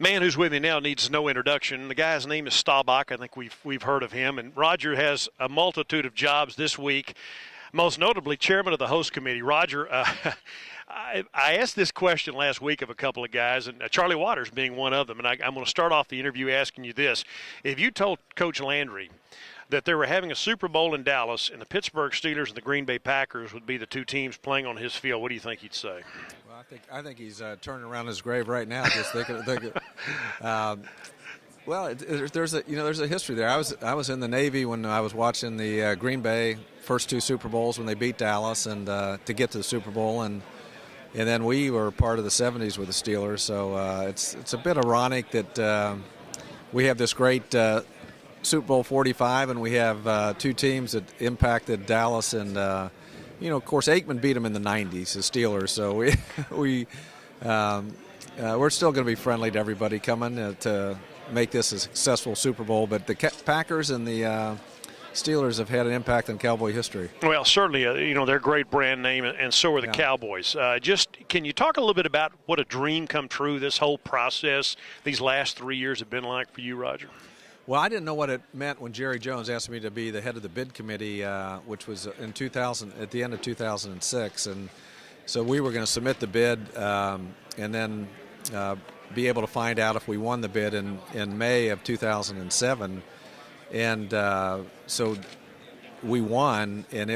man who's with me now needs no introduction. The guy's name is Staubach. I think we've heard of him. And Roger has a multitude of jobs this week, most notably chairman of the host committee. Roger, I asked this question last week of a couple of guys, and Charlie Waters being one of them. And I'm going to start off the interview asking you this. If you told Coach Landry that they were having a Super Bowl in Dallas and the Pittsburgh Steelers and the Green Bay Packers would be the two teams playing on his field, what do you think he'd say? Well, I think he's turning around his grave right now, just thinking. Well, there's a history there. I was in the Navy when I was watching the Green Bay first two Super Bowls when they beat Dallas and to get to the Super Bowl, and then we were part of the 70s with the Steelers. So it's a bit ironic that we have this great Super Bowl 45, and we have two teams that impacted Dallas, and of course, Aikman beat them in the 90s, the Steelers. So we're still going to be friendly to everybody coming to make this a successful Super Bowl. But the Packers and the Steelers have had an impact on Cowboy history. Well, certainly, they're a great brand name, and so are the Cowboys. Can you talk a little bit about what a dream come true this whole process, these last 3 years have been like for you, Roger? Well, I didn't know what it meant when Jerry Jones asked me to be the head of the bid committee, which was in 2000, at the end of 2006, and so we were going to submit the bid and then be able to find out if we won the bid in May of 2007, and so we won, and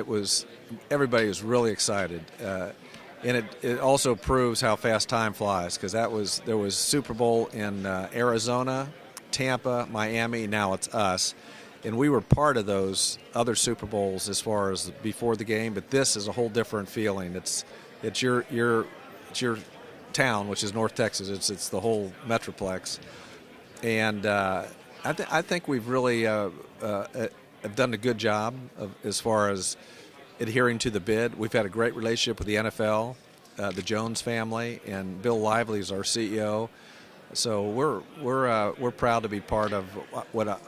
everybody was really excited, and it also proves how fast time flies, because there was Super Bowl in Arizona, Tampa, Miami, now it's us, and we were part of those other Super Bowls as far as before the game, but this is a whole different feeling. It's your town, which is North Texas. It's the whole metroplex, and I think we've really have done a good job as far as adhering to the bid. We've had a great relationship with the NFL, the Jones family, and Bill Lively is our CEO. So we're proud to be part of what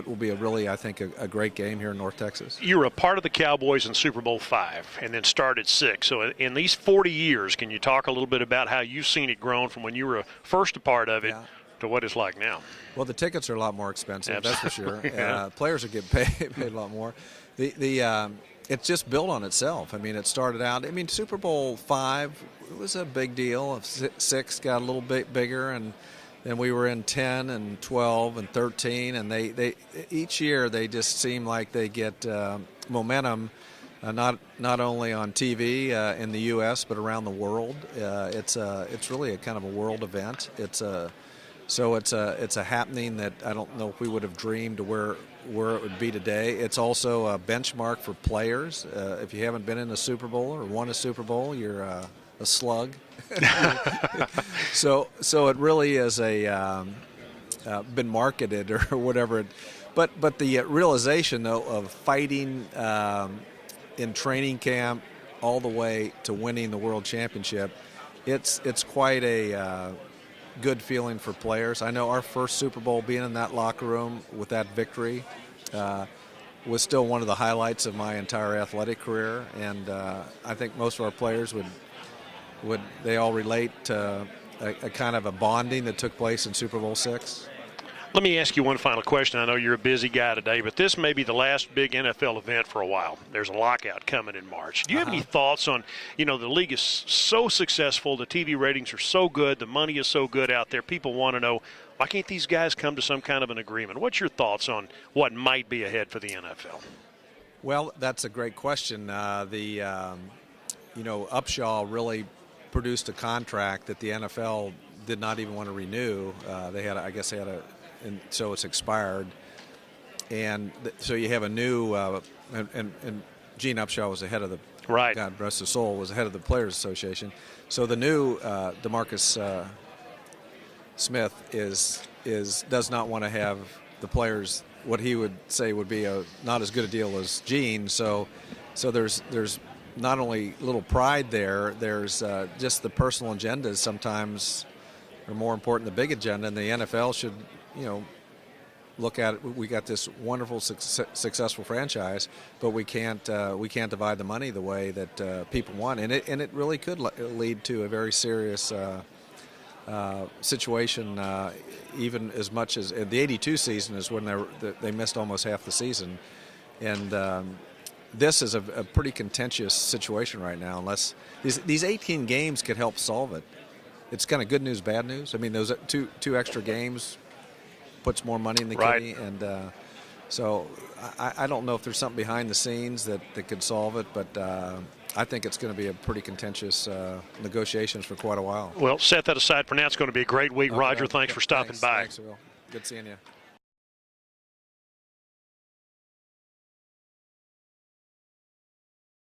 will be I think a great game here in North Texas. You were a part of the Cowboys in Super Bowl V and then started 6. So in these 40 years, can you talk a little bit about how you've seen it grown from when you were first a part of it to what it's like now? Well, the tickets are a lot more expensive, Absolutely. That's for sure. Players are getting paid a lot more. It's just built on itself. I mean, it started out. I mean, Super Bowl V, it was a big deal. 6 got a little bit bigger, and then we were in 10 and 12 and 13, and they each year they just seem like they get momentum, not only on TV in the U.S. but around the world. It's really a kind of a world event. It's a happening that I don't know if we would have dreamed where it would be today. It's also a benchmark for players. If you haven't been in a Super Bowl or won a Super Bowl, you're a slug. So it really is been marketed or whatever. But the realization though of fighting in training camp all the way to winning the world championship, it's quite a good feeling for players. I know our first Super Bowl, being in that locker room with that victory, was still one of the highlights of my entire athletic career, and I think most of our players would they all relate to a kind of a bonding that took place in Super Bowl VI. Let me ask you one final question. I know you're a busy guy today, but this may be the last big NFL event for a while. There's a lockout coming in March. Do you have any thoughts on, the league is so successful, the TV ratings are so good, the money is so good out there, people want to know, why can't these guys come to some kind of an agreement? What's your thoughts on what might be ahead for the NFL? Well, that's a great question. Upshaw really produced a contract that the NFL did not even want to renew. And so it's expired, and so you have a new and Gene Upshaw was the head of the God rest his soul, was the head of the Players Association. So the new DeMarcus Smith does not want to have the players, what he would say would be not as good a deal as Gene. So there's not only little pride there, there's just the personal agendas sometimes are more important than the big agenda, and the NFL should look at it. We got this wonderful successful franchise, but we can't divide the money the way that people want, and it really could lead to a very serious situation, even as much as the '82 season is when they missed almost half the season, and this is a pretty contentious situation right now. Unless these 18 games could help solve it. It's kind of good news, bad news. I mean, those two extra games puts more money in the kitty, and so I don't know if there's something behind the scenes that could solve it, but I think it's going to be a pretty contentious negotiations for quite a while. Well, set that aside for now. It's going to be a great week. Okay. Roger, thanks for stopping by. Thanks, Will. Good seeing you.